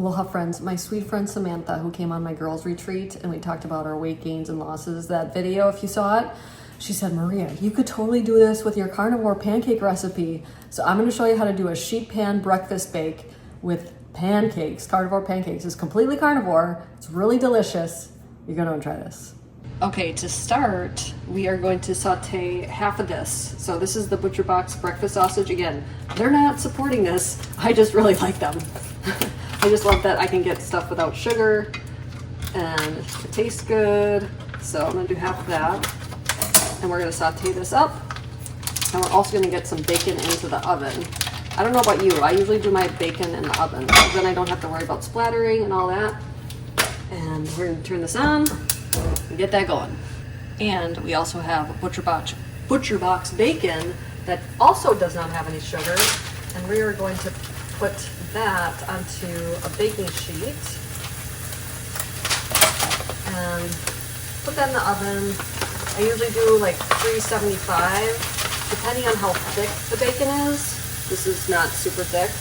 Aloha friends, my sweet friend Samantha, who came on my girls retreat and we talked about our weight gains and losses, that video, if you saw it, she said, Maria, you could totally do this with your carnivore pancake recipe. So I'm gonna show you how to do a sheet pan breakfast bake with pancakes. Carnivore pancakes. It's completely carnivore. It's really delicious. You're gonna want to try this. Okay, to start, we are going to saute half of this. So this is the Butcher Box breakfast sausage. Again, they're not supporting this. I just really like them. I just love that I can get stuff without sugar and it tastes good. So I'm gonna do half of that and we're gonna saute this up. And we're also gonna get some bacon into the oven. I don't know about you, I usually do my bacon in the oven. Then I don't have to worry about splattering and all that. And we're gonna turn this on and get that going. And we also have Butcher Box bacon that also does not have any sugar. And we are going to put that onto a baking sheet and put that in the oven. I usually do like 375, depending on how thick the bacon is. This is not super thick,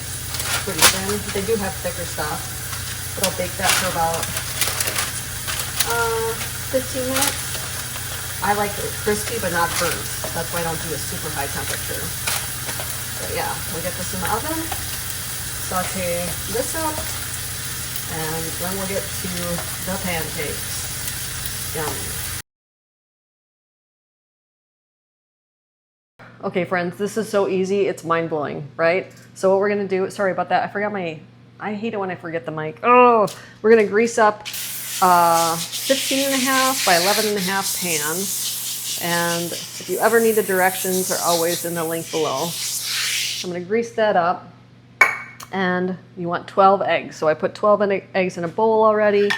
pretty thin. They do have thicker stuff, but I'll bake that for about 15 minutes. I like it crispy but not burnt. That's why I don't do a super high temperature. But yeah, we'll get this in the oven. Saute this up, and then we'll get to the pancakes. Yum. Okay friends, this is so easy, it's mind-blowing, right? So what we're gonna do, sorry about that, I hate it when I forget the mic. Oh, we're gonna grease up 15.5 by 11.5 pan. And if you ever need the directions, they're always in the link below. I'm gonna grease that up. And you want 12 eggs. So I put 12 eggs in a bowl already.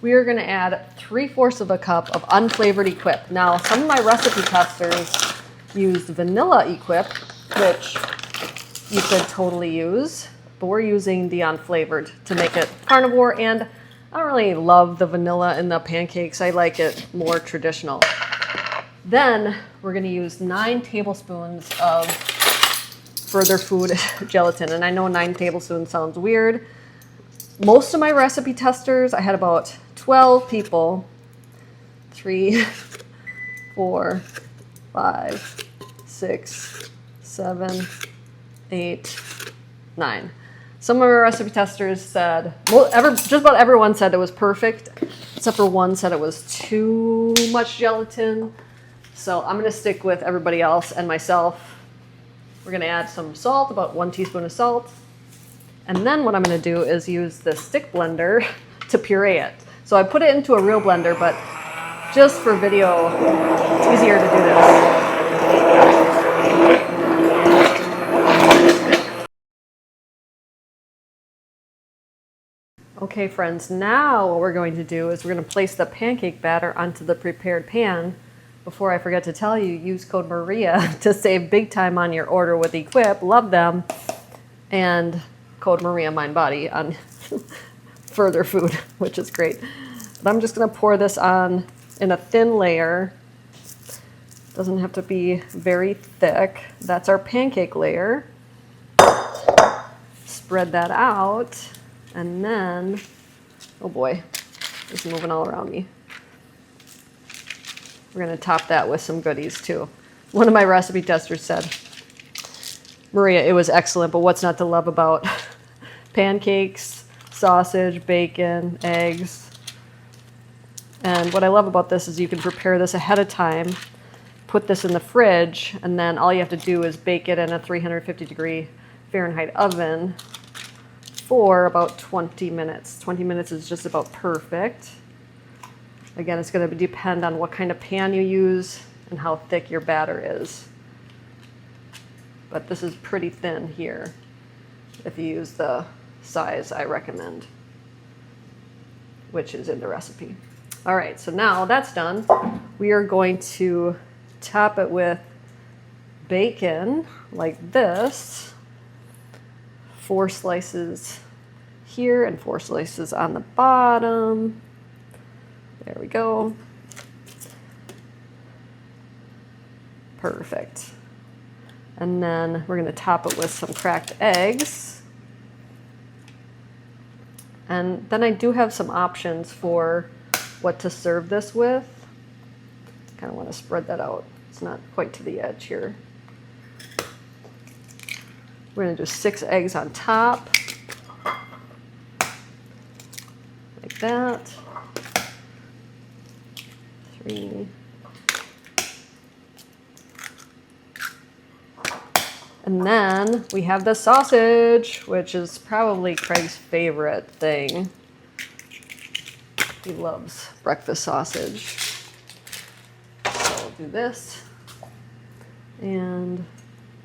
We are gonna add 3/4 of a cup of unflavored Equip. Now, some of my recipe testers used vanilla Equip, which you could totally use, but we're using the unflavored to make it carnivore, and I don't really love the vanilla in the pancakes. I like it more traditional. Then we're gonna use 9 tablespoons of further food gelatin. And I know 9 tablespoons sounds weird. Most of my recipe testers, I had about 12 people. 3, 4, 5, 6, 7, 8, 9. Some of my recipe testers said, just about everyone said it was perfect, except for one said it was too much gelatin. So I'm gonna stick with everybody else and myself. We're gonna add some salt, about 1 teaspoon of salt. And then what I'm gonna do is use the stick blender to puree it. So I put it into a real blender, but just for video, it's easier to do this. Okay friends, now what we're going to do is we're gonna place the pancake batter onto the prepared pan. Before I forget to tell you, use code Maria to save big time on your order with Equip. Love them. And code Maria Mind Body on further food, which is great. But I'm just gonna pour this on in a thin layer. Doesn't have to be very thick. That's our pancake layer. Spread that out, and then, oh boy, it's moving all around me. We're gonna top that with some goodies too. One of my recipe testers said, Maria, it was excellent, but what's not to love about pancakes, sausage, bacon, eggs? And what I love about this is you can prepare this ahead of time, put this in the fridge, and then all you have to do is bake it in a 350-degree Fahrenheit oven for about 20 minutes. 20 minutes is just about perfect. Again, it's going to depend on what kind of pan you use and how thick your batter is. But this is pretty thin here if you use the size I recommend, which is in the recipe. All right, so now that's done. We are going to top it with bacon like this. 4 slices here and 4 slices on the bottom. There we go. Perfect. And then we're going to top it with some cracked eggs. And then I do have some options for what to serve this with. Kind of want to spread that out. It's not quite to the edge here. We're going to do 6 eggs on top. Like that. 3. And then we have the sausage, which is probably Craig's favorite thing. He loves breakfast sausage. So we'll do this and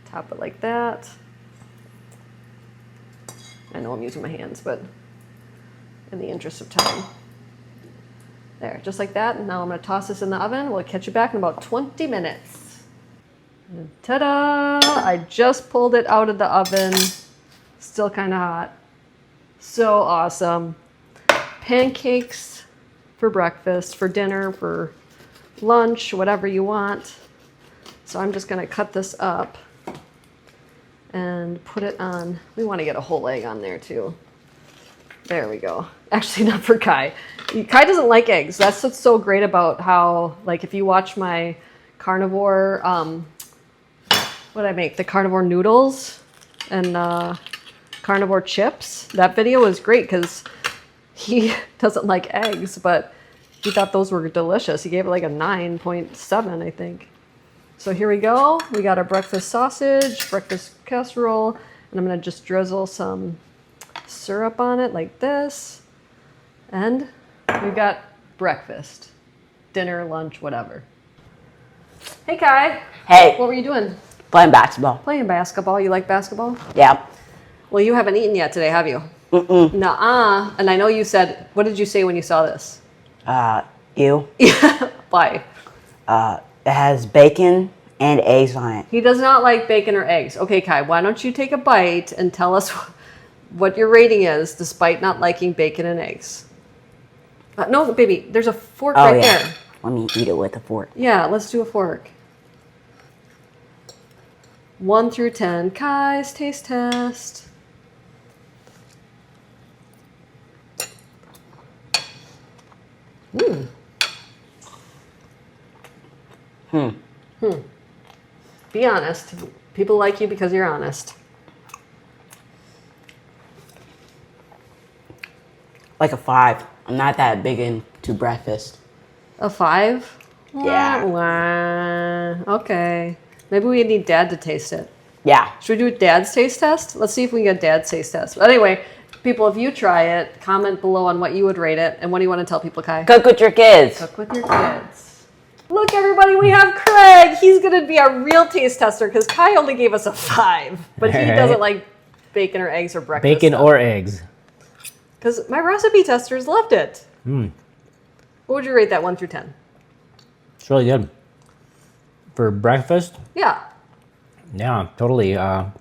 top it like that. I know I'm using my hands, but in the interest of time. There, just like that. And now I'm going to toss this in the oven. We'll catch you back in about 20 minutes. And ta-da! I just pulled it out of the oven. Still kind of hot. So awesome. Pancakes for breakfast, for dinner, for lunch, whatever you want. So I'm just going to cut this up and put it on. We want to get a whole egg on there too. There we go. Actually, not for Kai. Kai doesn't like eggs. That's what's so great about how, like, if you watch my carnivore, what did I make? The carnivore noodles and carnivore chips. That video was great because he doesn't like eggs, but he thought those were delicious. He gave it like a 9.7, I think. So here we go. We got our breakfast sausage, breakfast casserole, and I'm going to just drizzle some syrup on it like this. And we've got breakfast, dinner, lunch, whatever. Hey, Kai. Hey. What were you doing? Playing basketball. Playing basketball. You like basketball? Yeah. Well, you haven't eaten yet today, have you? Mm-mm. Nuh-uh. And I know you said, what did you say when you saw this? Ew. Why? It has bacon and eggs on it. He does not like bacon or eggs. Okay, Kai, why don't you take a bite and tell us what your rating is despite not liking bacon and eggs? No, baby, there's a fork right there. Let me eat it with a fork. Yeah, let's do a fork. 1 through 10. Kai's taste test. Be honest. People like you because you're honest. Like a 5. I'm not that big into breakfast. A 5? Yeah. Wah. Okay. Maybe we need Dad to taste it. Yeah. Should we do Dad's taste test? Let's see if we can get Dad's taste test. But anyway, people, if you try it, comment below on what you would rate it. And what do you want to tell people, Kai? Cook with your kids. Cook with your kids. Look, everybody, we have Craig. He's going to be our real taste tester because Kai only gave us a 5. But he doesn't like bacon or eggs or breakfast Bacon stuff. or eggs. Because my recipe testers loved it. What would you rate that 1 through 10? It's really good. For breakfast? Yeah. Yeah, totally. I'd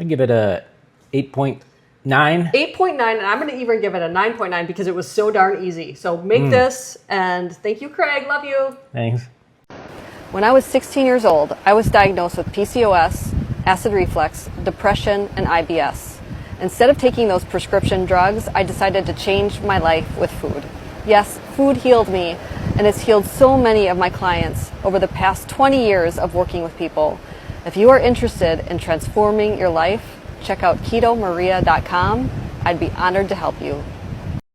give it a 8.9. 8.9, and I'm going to even give it a 9.9 because it was so darn easy. So make this, and thank you, Craig. Love you. Thanks. When I was 16 years old, I was diagnosed with PCOS, acid reflux, depression, and IBS. Instead of taking those prescription drugs, I decided to change my life with food. Yes, food healed me, and it's healed so many of my clients over the past 20 years of working with people. If you are interested in transforming your life, check out KetoMaria.com. I'd be honored to help you.